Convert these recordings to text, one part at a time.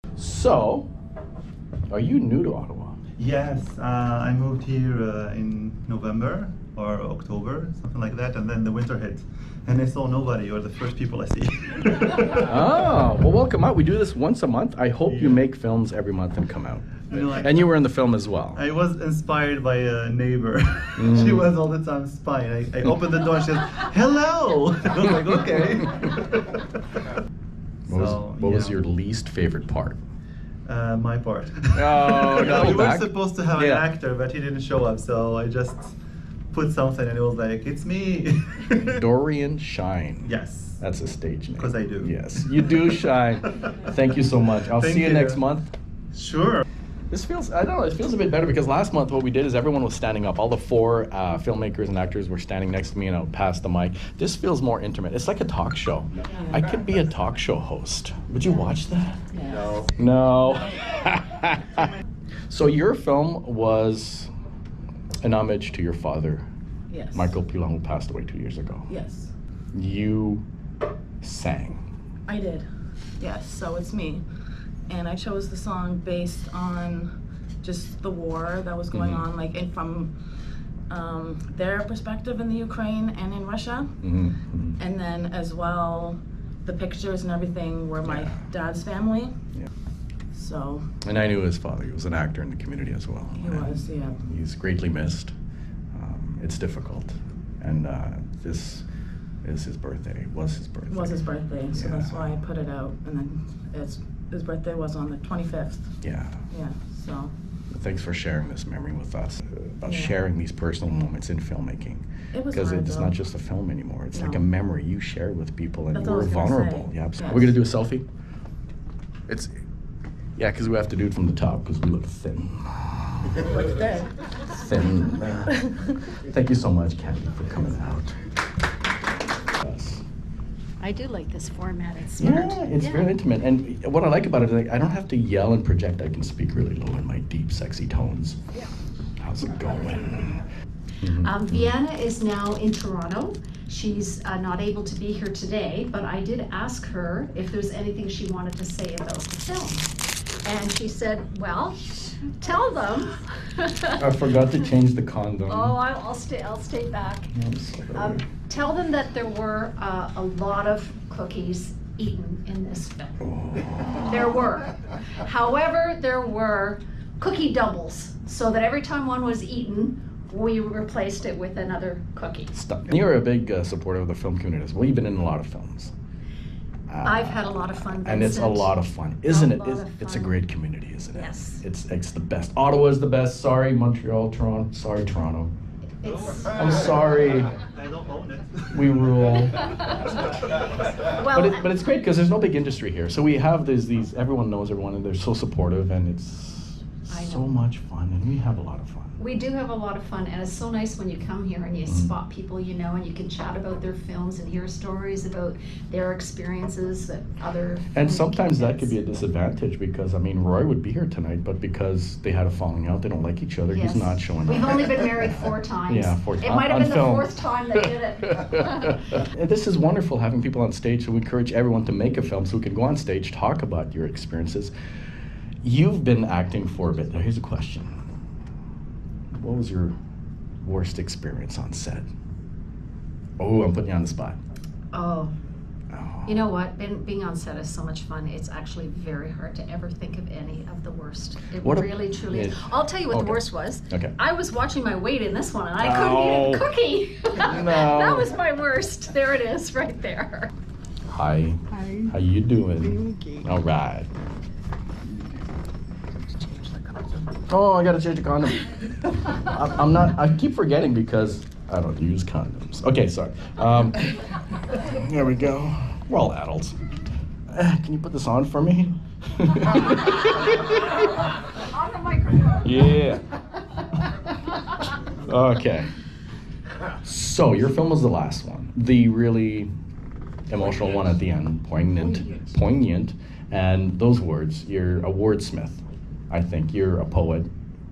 So, are you new to Ottawa? Yes, I moved here in November or October, something like that, and then the winter hit. And I saw nobody. You're the first people I see. Oh, well, welcome out. We do this once a month. I hope you Yeah. make films every month and come out. You know, And you were in the film as well. I was inspired by a neighbor. She was all the time spying. I opened the door and she said, "Hello!" I was like, okay. What was your least favorite part? My part. Oh, no, We were back. supposed to have an Yeah. actor, but he didn't show up, so I just put something and it was like, it's me. Dorian Shine. Yes. That's a stage name. 'Cause I do. Yes, you do shine. Thank you so much. I'll Thank see you you. next month. Sure. This feels, I don't know, it feels a bit better because last month what we did is everyone was standing up. All the four filmmakers and actors were standing next to me and I would pass the mic. This feels more intimate. It's like a talk show. I could be a talk show host. Would you watch that? No. No. So your film was an homage to your father, Yes. Michael Pilon, who passed away 2 years ago. Yes, You sang. I did. Yes, so it's me. And I chose the song based on just the war that was going on, like from their perspective in the Ukraine and in Russia. And then as well, the pictures and everything were my dad's family. Yeah. So And I knew his father. He was an actor in the community as well. he And was, yeah. He's greatly missed. It's difficult. And this is his birthday. Was his birthday. It was his birthday, so that's Yeah. why I put it out. And then his birthday was on the 25th. Yeah. Yeah, so Thanks for sharing this memory with us, about Yeah. sharing these personal moments in filmmaking. it was Because hard, it's though. not just a film anymore. It's like a No. memory you share with people and That's you what I were was gonna vulnerable. say. Yeah, absolutely. Yes. We're going to do a selfie? Yeah, because we have to do it from the top because we look thin. What's that? Thin. Thank you so much, Candy, for coming out. Yes. I do like this format. It's smart. Yeah, it's very intimate. And what I like about it is like, I don't have to yell and project. I can speak really low in my deep, sexy tones. Yeah. How's it going? Vienna is now in Toronto. She's not able to be here today, but I did ask her if there's anything she wanted to say about the film. And she said, well, tell them. I forgot to change the condom. Oh, I'll stay back. I'm sorry. Tell them that there were a lot of cookies eaten in this film. Oh. There were. However, there were cookie doubles, so that every time one was eaten, we replaced it with another cookie. Stop. You're a big supporter of the film community as well. You've been in a lot of films. I've had a lot of fun, And it's a Vincent. lot of fun, isn't it? lot of It's a fun. great community, isn't it? Yes. It's the best. Ottawa's the best. Sorry, Montreal, Toronto. Sorry, Toronto. It's, I'm sorry. I don't own it. We rule. well, But it's great because there's no big industry here. So we have these everyone knows everyone and they're so supportive and it's I so know. much fun and we have a lot of fun. we do have a lot of fun, and it's so nice when you come here and you spot people you know, and you can chat about their films and hear stories about their experiences at other. And sometimes that could be a events. disadvantage because, I mean, Roy would be here tonight, but because they had a falling out, they don't like each other, Yes. he's not showing We've up. only been married 4 times. Yeah, 4 times. It might have On been the film. 4th time they did it. And this is wonderful having people on stage, so we encourage everyone to make a film so we can go on stage, talk about your experiences. You've been acting for a bit. Now, here's a question. What was your worst experience on set? Oh, I'm putting you on the spot. Oh. Oh. You know what? Being on set is so much fun. It's actually very hard to ever think of any of the worst. It What a- really, truly is. yeah. I'll tell you what Okay. the worst was. Okay. I was watching my weight in this one, and I couldn't eat a cookie. No. That was my worst. There it is, right there. Hi. Hi. How you doing? Okay. All right. Oh, I gotta change the condom. I'm not. I keep forgetting because I don't use condoms. Okay, sorry. There we go. We're all adults. Can you put this on for me? On the microphone. Yeah. Okay. So your film was the last one, the really emotional one at the end, poignant, and those words. You're a wordsmith. I think you're a poet.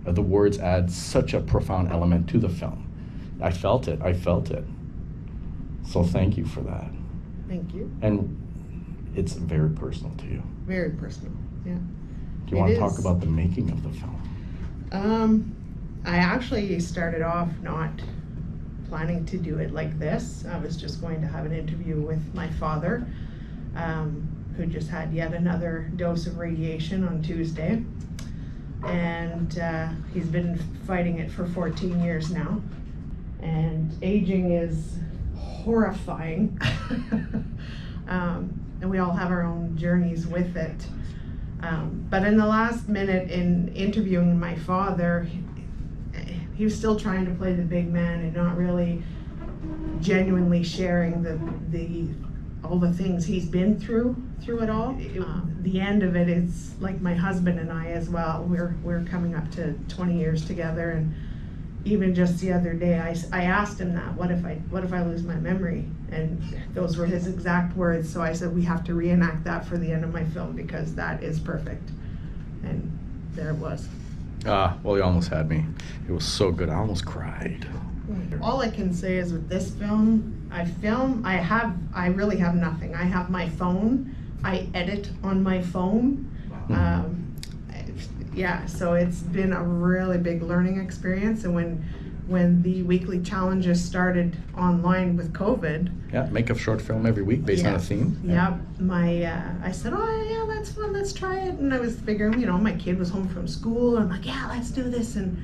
The words add such a profound element to the film. I felt it. So thank you for that. Thank you. And it's very personal to you. Very personal. Yeah. Do you want to talk about the making of the film? I actually started off not planning to do it like this. I was just going to have an interview with my father, who just had yet another dose of radiation on Tuesday. And he's been fighting it for 14 years now. And aging is horrifying. And we all have our own journeys with it. But in the last minute in interviewing my father, he was still trying to play the big man and not really genuinely sharing all the things he's been through it all. The end of it is like my husband and I as well. We're coming up to 20 years together, and even just the other day, I asked him that, what if I lose my memory? And those were his exact words. So I said, we have to reenact that for the end of my film because that is perfect. And there it was. Well, you almost had me. It was so good. I almost cried. All I can say is with this film, I really have nothing. I have my phone. I edit on my phone. Yeah, so it's been a really big learning experience. And when the weekly challenges started online with COVID. Yeah, make a short film every week based on a theme. Yeah, I said, oh yeah, that's fun, let's try it. And I was figuring, my kid was home from school. I'm like, yeah, let's do this. And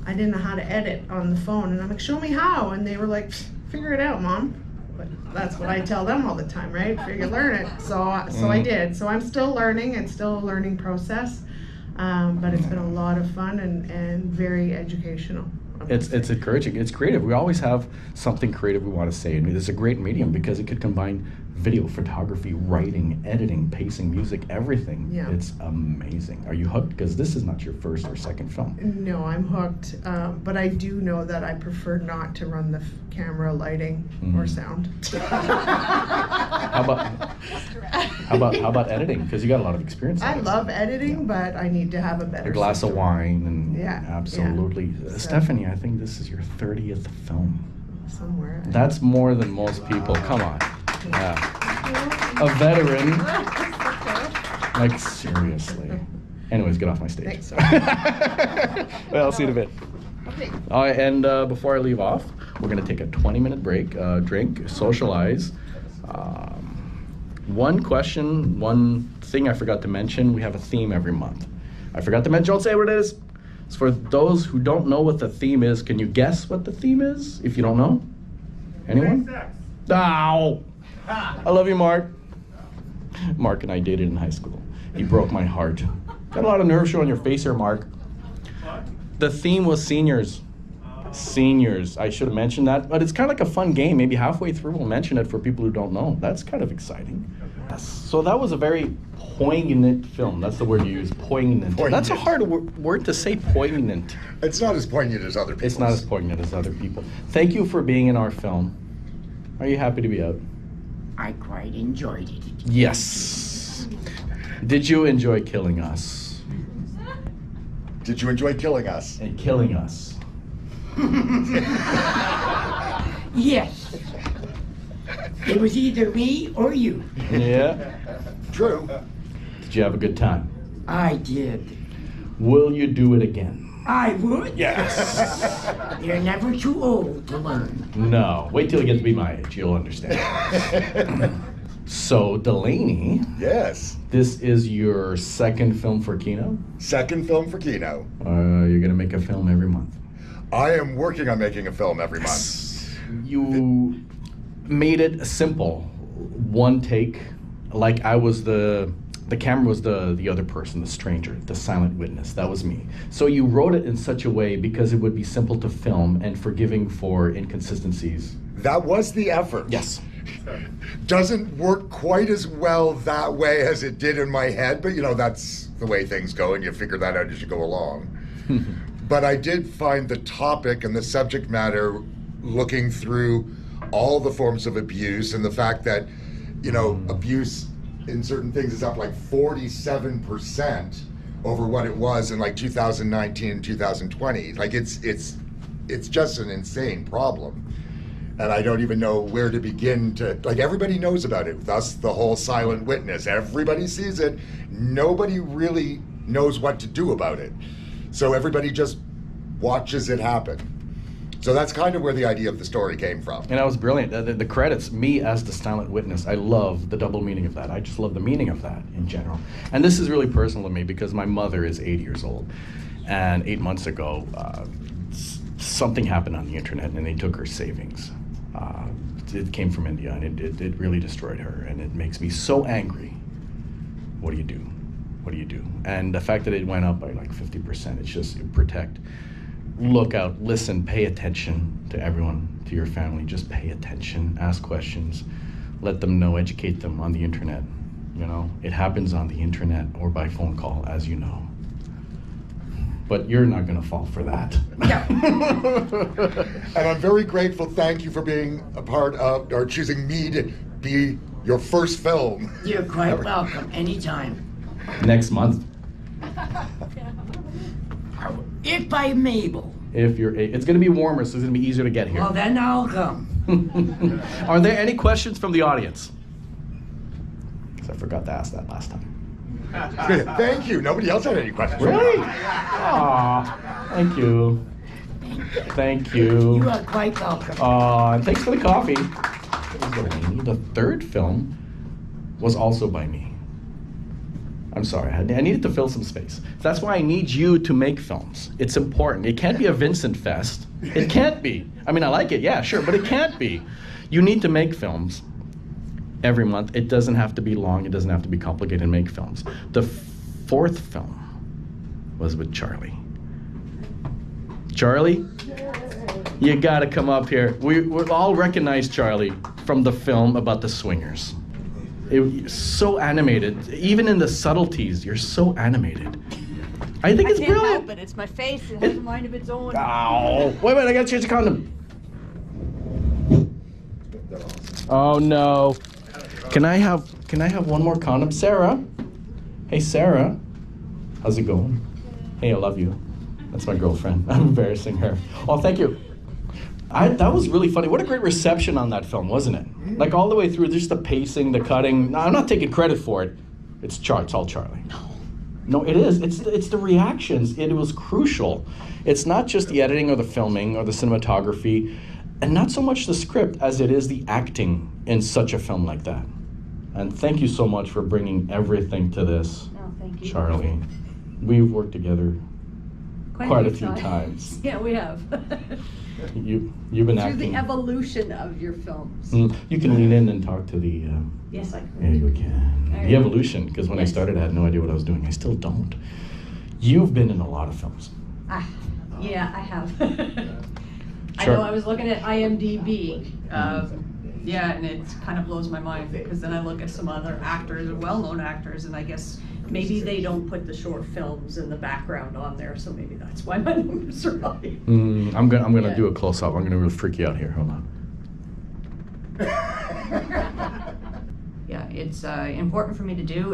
I didn't know how to edit on the phone. And I'm like, show me how. And they were like, figure it out, Mom. But that's what I tell them all the time, right? Figure, learn it. So I did. So I'm still learning. It's still a learning process. But it's been a lot of fun and very educational. It's encouraging. It's creative. We always have something creative we want to say. And it's a great medium because it could combine video, photography, writing, editing, pacing, music, everything. Yeah. It's amazing. Are you hooked? Because this is not your first or second film. No, I'm hooked. But I do know that I prefer not to run the camera, lighting, or sound. How about editing? Because you got a lot of experience. I love editing, but I need to have a better a glass system. of wine and Yeah, absolutely. yeah. Stephanie, I think this is your 30th film. Somewhere. That's more than most people. Come on. Yeah. A veteran. Like, seriously. Anyways, get off my stage. Thanks. Well, I'll see you in a bit. Okay. All right, and before I leave off, we're going to take a 20-minute break, drink, socialize. One question, one thing I forgot to mention, we have a theme every month. I forgot to mention, I'll say what it is. So for those who don't know what the theme is, can you guess what the theme is if you don't know? Anyone? Ow! I love you, Mark. Mark and I dated in high school. He broke my heart. Got a lot of nerve show on your face here, Mark. The theme was seniors. Seniors. I should have mentioned that, but it's kind of like a fun game. Maybe halfway through we'll mention it for people who don't know. That's kind of exciting. So that was a very poignant film. That's the word you use, poignant. That's a hard word to say, poignant. It's not as poignant as other people. It's not as poignant as other people. Thank you for being in our film. Are you happy to be out? I quite enjoyed it. Yes. Did you enjoy killing us? Did you enjoy killing us? And killing us. Yes. It was either me or you. Yeah. True. Did you have a good time? I did. Will you do it again? I would. Yes. You're never too old to learn. No. Wait till you get to be my age. You'll understand. So, Delaney. Yes. This is your second film for Kino? Second film for Kino. You're going to make a film every month. I am working on making a film every month. You made it simple. One take. Like I was the camera was the other person, the stranger, the silent witness. That was me. So you wrote it in such a way because it would be simple to film and forgiving for inconsistencies. That was the effort. Yes. Doesn't work quite as well that way as it did in my head, but that's the way things go and you figure that out as you go along. But I did find the topic and the subject matter looking through all the forms of abuse and the fact that, abuse in certain things is up like 47% over what it was in like 2019 and 2020. Like it's just an insane problem. And I don't even know where to begin to, like, everybody knows about it. Thus, the whole silent witness. Everybody sees it. Nobody really knows what to do about it. So everybody just watches it happen. So that's kind of where the idea of the story came from. And that was brilliant. The credits, me as the silent witness, I love the double meaning of that. I just love the meaning of that in general. And this is really personal to me because my mother is 80 years old. And 8 months ago, something happened on the internet and they took her savings. It came from India and it really destroyed her. And it makes me so angry. What do you do? What do you do? And the fact that it went up by like 50%, it's just protect. Look out, listen, pay attention to everyone, to your family. Just pay attention, ask questions, let them know, educate them on the internet. You know, it happens on the internet or by phone call, as you know. But you're not gonna fall for that. And I'm very grateful. Thank you for being a part of, or choosing me to be your first film. You're quite welcome, anytime. Next month, If I'm able. if you're, it's gonna be warmer, so it's gonna be easier to get here. Well, then I'll come. Are there any questions from the audience? Because I forgot to ask that last time. Thank you. Nobody else had any questions. Really? Aw, thank you. Thank you. You are quite welcome. And thanks for the coffee. The third film was also by me. I'm sorry, I needed to fill some space. That's why I need you to make films. It's important. It can't be a Vincent fest. It can't be. I mean, I like it, yeah, sure, but it can't be. You need to make films every month. It doesn't have to be long. It doesn't have to be complicated to make films. The fourth film was with Charlie. Charlie, you gotta come up here. We all recognize Charlie from the film about the swingers. You're so animated. Even in the subtleties, you're so animated. I think it's I can't brilliant. help it. It's my face. It has a mind of its own. Ow. Wait a minute, I gotta change the condom. Oh no. Can I have one more condom? Sarah? Hey Sarah. How's it going? Hey, I love you. That's my girlfriend. I'm embarrassing her. Oh, thank you. That was really funny. What a great reception on that film, wasn't it? Like all the way through, just the pacing, the cutting. No, I'm not taking credit for it. It's all Charlie. No, it is. It's the reactions. It was crucial. It's not just the editing or the filming or the cinematography, and not so much the script as it is the acting in such a film like that. And thank you so much for bringing everything to this, Thank you. Charlie. We've worked together quite a few times. Yeah, we have. You've been Through acting. the evolution of your films. You can lean in and talk to the. Yes, I Yeah, can. you can. All The right. evolution, because when I Yes. started, I had no idea what I was doing. I still don't. You've been in a lot of films. Yeah, I have. I Sure. know, I was looking at IMDb. Yeah, and it kind of blows my mind because then I look at some other actors, well-known actors, and I guess maybe they don't put the short films in the background on there, so maybe that's why my numbers are high. I'm gonna Yeah. do a close up. I'm gonna really freak you out here. Hold on. Yeah, it's important for me to do.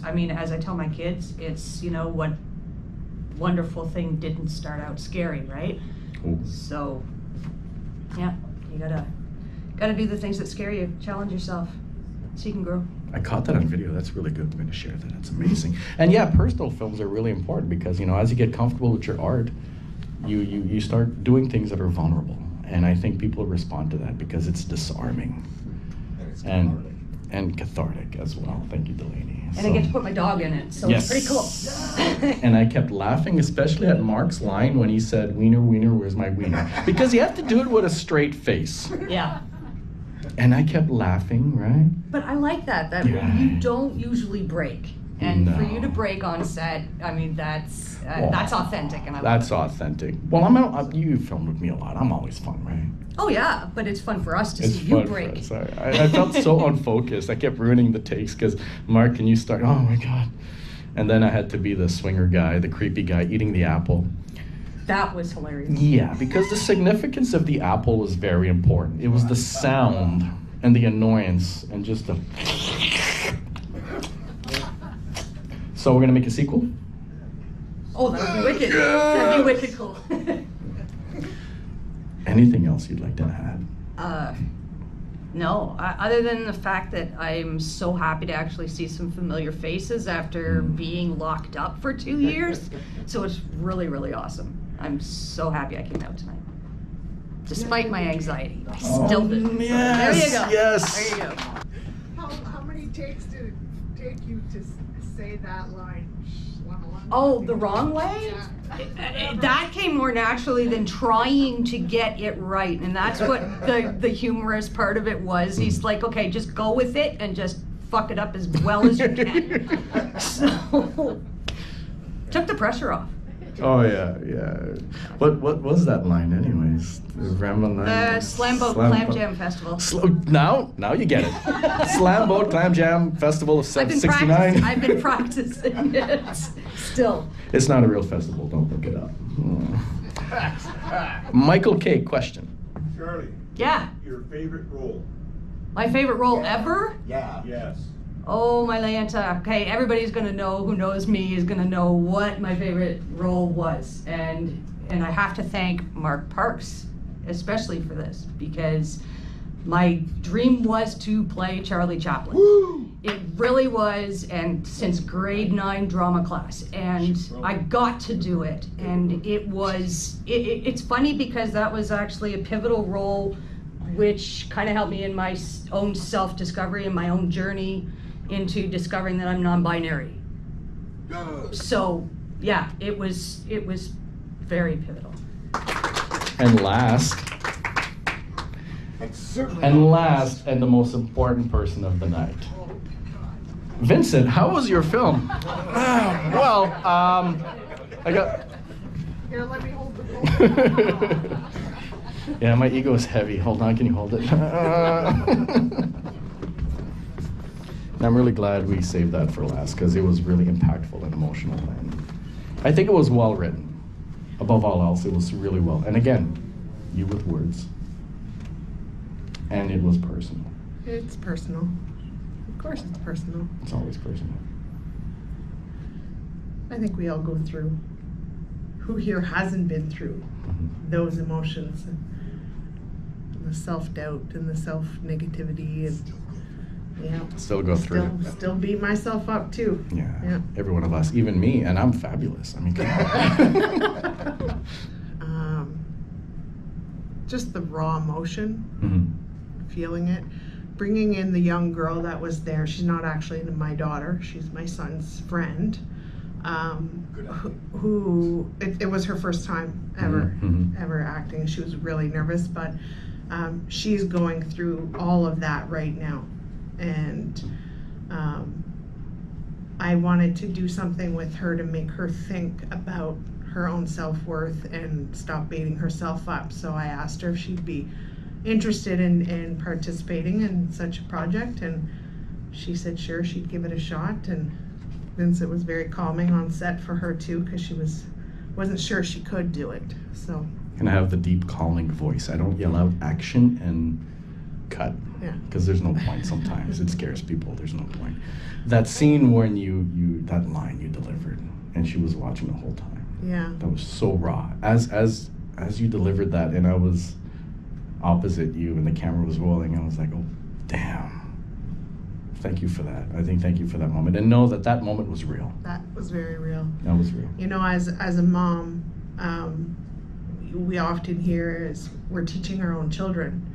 I mean, as I tell my kids, it's, what wonderful thing didn't start out scary, right? Ooh. So, yeah, you gotta do the things that scare you, challenge yourself, so you can grow. I caught that on video. That's really good. I'm going to share that. That's amazing. And yeah, personal films are really important because, as you get comfortable with your art, you start doing things that are vulnerable. And I think people respond to that because it's disarming and cathartic as well. Thank you, Delaney. And I get to put my dog in it, so Yes. it's pretty cool. And I kept laughing, especially at Mark's line when he said, "Wiener, wiener, where's my wiener?" Because you have to do it with a straight face. Yeah, And I kept laughing, right? but I like that Yeah. you don't usually break. And for you to No. break on set, I mean, that's Well, authentic, and I That's love it. authentic. Well, you filmed with me a lot. I'm always fun, right? Oh yeah, but it's fun for us to It's see you fun break. for us. I felt so unfocused. I kept ruining the takes because, Mark, can you start? Oh my God. And then I had to be the swinger guy, the creepy guy eating the apple. That was hilarious. Yeah, because the significance of the apple was very important. It was the sound and the annoyance and just the... So we're going to make a sequel? Oh, that would be wicked. That'd be wicked cool. Anything else you'd like to add? No, other than the fact that I'm so happy to actually see some familiar faces after being locked up for 2 years. So it's really, really awesome. I'm so happy I came out tonight. Despite my anxiety, I still did. So yes, there you go. yes. There you go. How many takes did it take you to say that line? Oh, the wrong way? That came more naturally than trying to get it right. And that's what the humorous part of it was. He's like, okay, just go with it and just fuck it up as well as you can. So, took the pressure off. Oh yeah, yeah. What was that line, anyways? The Ramblin' line. Slamboat Clam Jam Festival. Now you get it. Slamboat Clam Jam Festival of I've been 69. I've been practicing it still. It's not a real festival. Don't look it up. Michael K. Question. Charlie, Yeah. your favorite role? My favorite role ever? Yeah. Yes. Oh, my Lanta. Okay, everybody's gonna know, who knows me, is gonna know what my favorite role was. And I have to thank Mark Parks, especially for this, because my dream was to play Charlie Chaplin. Woo! It really was, and since grade 9 drama class, and I got to do it. And it was, it's funny because that was actually a pivotal role which kind of helped me in my own self-discovery and my own journey into discovering that I'm non-binary. So yeah, it was very pivotal. And last, and the most important person of the night. Vincent, how was your film? Well, I got... Here, let me hold the phone. Yeah, my ego is heavy. Hold on, can you hold it? I'm really glad we saved that for last because it was really impactful and emotional. And I think it was well written. Above all else, it was really well. And again, you with words. And it was personal. It's personal. Of course it's personal. It's always personal. I think we all go through. Who here hasn't been through those emotions and the self-doubt and the self-negativity and yeah. Still go through it. Still beat myself up too. Yeah, every one of us, even me, and I'm fabulous. I mean, come on. Just the raw emotion, Mm-hmm. feeling it, bringing in the young girl that was there. She's not actually my daughter. She's my son's friend. Who it was her first time ever acting. She was really nervous, but she's going through all of that right now. And I wanted to do something with her to make her think about her own self-worth and stop beating herself up. So I asked her if she'd be interested in participating in such a project, and she said sure, she'd give it a shot. And Vincent was very calming on set for her too, because she wasn't sure she could do it. So And I have the deep calming voice. I don't yell out action and cut. Yeah. Because there's no point sometimes. It scares people. There's no point. That scene when you that line you delivered and she was watching the whole time. yeah, That was so raw. As you delivered that and I was opposite you and the camera was rolling, I was like, oh, damn. Thank you for that. Thank you for that moment. And know that moment was real. that was very real. That was real. You know, as a mom, we often hear is we're teaching our own children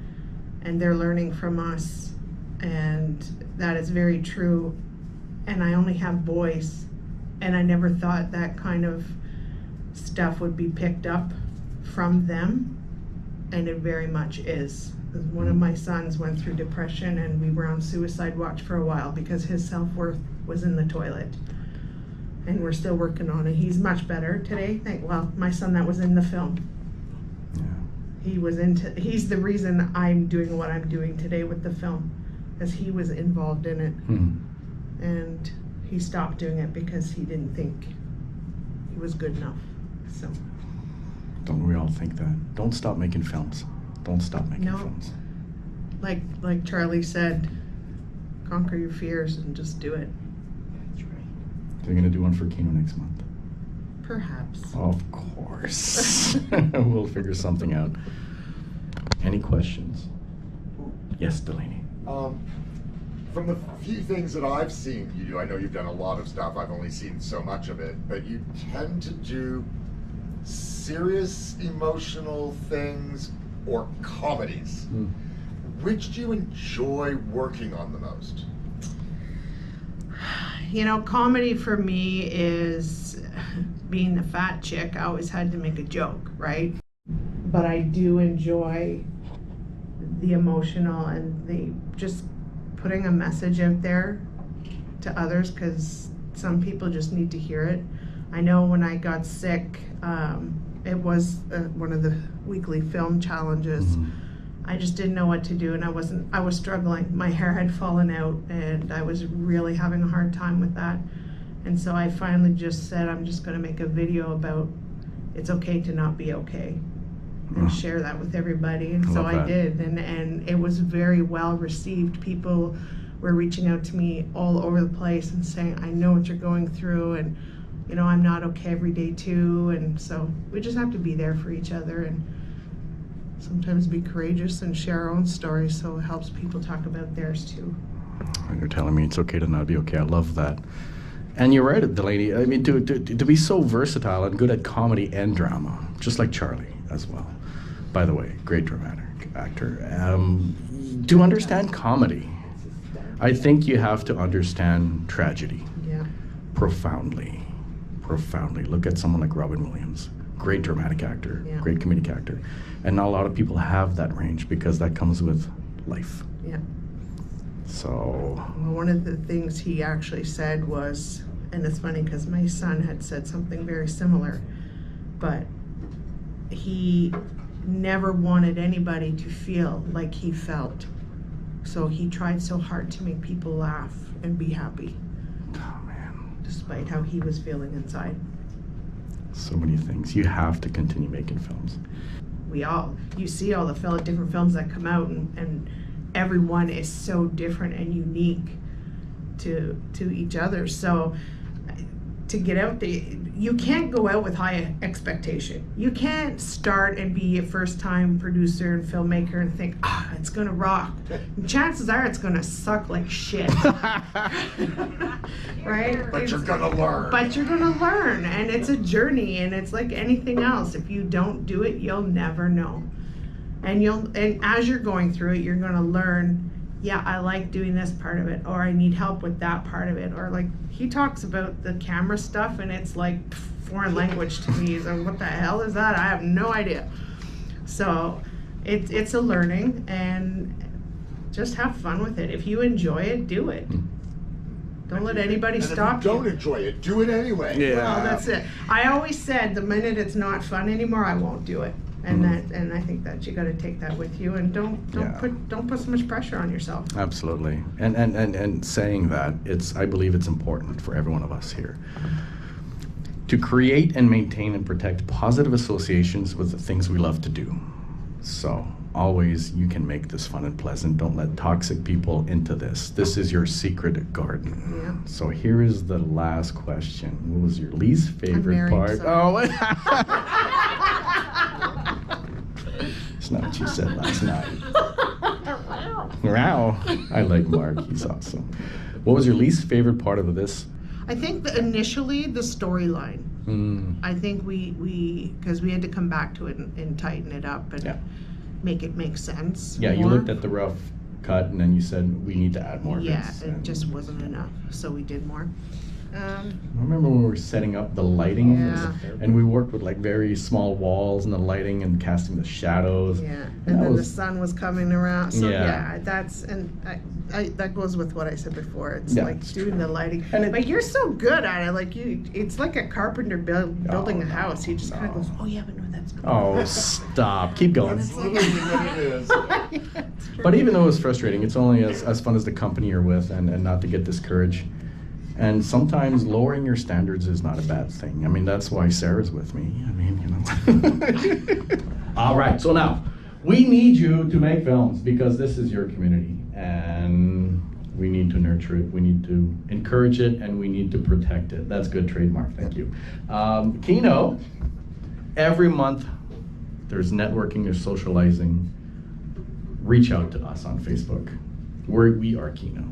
and they're learning from us, and that is very true. And I only have boys, and I never thought that kind of stuff would be picked up from them, and it very much is. One of my sons went through depression, and we were on suicide watch for a while because his self-worth was in the toilet. And we're still working on it. He's much better today. My son that was in the film. Yeah. He's the reason I'm doing what I'm doing today with the film, because he was involved in it. And he stopped doing it because he didn't think he was good enough. So. Don't we all think that? Don't stop making films. Don't stop making No. films. Like Charlie said, conquer your fears and just do it. So you're gonna do one for Kino next month? Perhaps. Of course. We'll figure something out. Any questions? Yes, Delaney. From the few things that I've seen you do, I know you've done a lot of stuff, I've only seen so much of it, but you tend to do serious emotional things or comedies. Which do you enjoy working on the most? You know, comedy for me is being the fat chick. I always had to make a joke, right? But I do enjoy the emotional and the just putting a message out there to others, because some people just need to hear it. I know when I got sick, it was one of the weekly film challenges. I just didn't know what to do, and I was struggling. My hair had fallen out and I was really having a hard time with that. And so I finally just said, I'm just gonna make a video about it's okay to not be okay, and share that with everybody. And so I did, and it was very well received. People were reaching out to me all over the place and saying, I know what you're going through, and you know, I'm not okay every day too. And so we just have to be there for each other and sometimes be courageous and share our own stories, so it helps people talk about theirs too. You're telling me it's okay to not be okay. I love that. And you're right, Delaney. I mean, to be so versatile and good at comedy and drama, just like Charlie as well. By the way, great dramatic actor. To understand comedy, I think you have to understand tragedy. Yeah. Profoundly. Look at someone like Robin Williams. Great dramatic actor, Yeah. great comedic actor. And not a lot of people have that range because that comes with life. Yeah. So. Well, one of the things he actually said was, and it's funny because my son had said something very similar, but he never wanted anybody to feel like he felt. So he tried so hard to make people laugh and be happy. Oh, man. Despite how he was feeling inside. So many things. You have to continue making films. You see all the different films that come out, and everyone is so different and unique to each other. So to get out there, you can't go out with high expectation. You can't start and be a first-time producer and filmmaker and think, it's gonna rock. And chances are it's gonna suck like shit. Right? But you're gonna learn. But you're gonna learn, and it's a journey, and it's like anything else. If you don't do it, you'll never know. And as you're going through it, you're gonna learn, yeah, I like doing this part of it, or I need help with that part of it, or like he talks about the camera stuff and it's like foreign language to me. He's like, what the hell is that? I have no idea. So it's a learning, and just have fun with it. If you enjoy it, do it. Don't let anybody stop if you. Don't enjoy it, do it anyway. Yeah. Well, that's it. I always said the minute it's not fun anymore, I won't do it. And and I think that you got to take that with you, and don't put so much pressure on yourself. Absolutely. And saying that, I believe it's important for every one of us here to create and maintain and protect positive associations with the things we love to do. So always you can make this fun and pleasant. Don't let toxic people into this. This is your secret garden. Yeah. So here is the last question. What was your least favorite married, part? so- Oh, it's not what you said last night. Wow. I like Mark. He's awesome. What was your least favorite part of this? I think initially the storyline. I think we because we had to come back to it and tighten it up and make it make sense. Yeah, you more. looked at the rough cut and then you said we need to add more Yeah, bits. it just wasn't enough, so we did more. I remember when we were setting up the lighting, Yeah. and we worked with like very small walls and the lighting and casting the shadows. Yeah, And and that then the was- sun was coming around. So Yeah. yeah, that's that goes with what I said before. It's Yeah, like it's doing true. the lighting. And But you're so good at it. Like it's like a carpenter building a no, house. He just kind no. of goes, oh yeah, but no, that's. Oh, stop. Keep going. That's literally what it is. But even though it was frustrating, it's only as fun as the company you're with and not to get discouraged. And sometimes lowering your standards is not a bad thing. I mean, that's why Sarah's with me. I mean, you know. All right, so now, we need you to make films because this is your community. And we need to nurture it, we need to encourage it, and we need to protect it. That's good trademark, thank you. Kino, every month, there's networking, there's socializing. reach out to us on Facebook. We are Kino.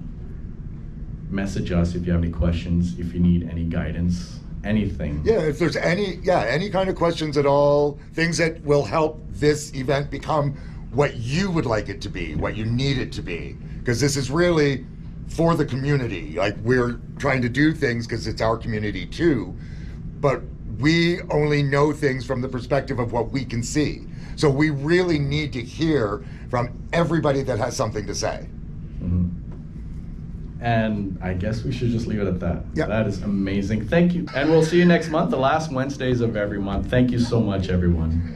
Message us if you have any questions, if you need any guidance, anything. Yeah, if there's any kind of questions at all, things that will help this event become what you would like it to be, what you need it to be. Because this is really for the community. Like, we're trying to do things because it's our community too, but we only know things from the perspective of what we can see. So we really need to hear from everybody that has something to say. Mm-hmm. And I guess we should just leave it at that. Yep. That is amazing. Thank you. And we'll see you next month, the last Wednesdays of every month. Thank you so much, everyone.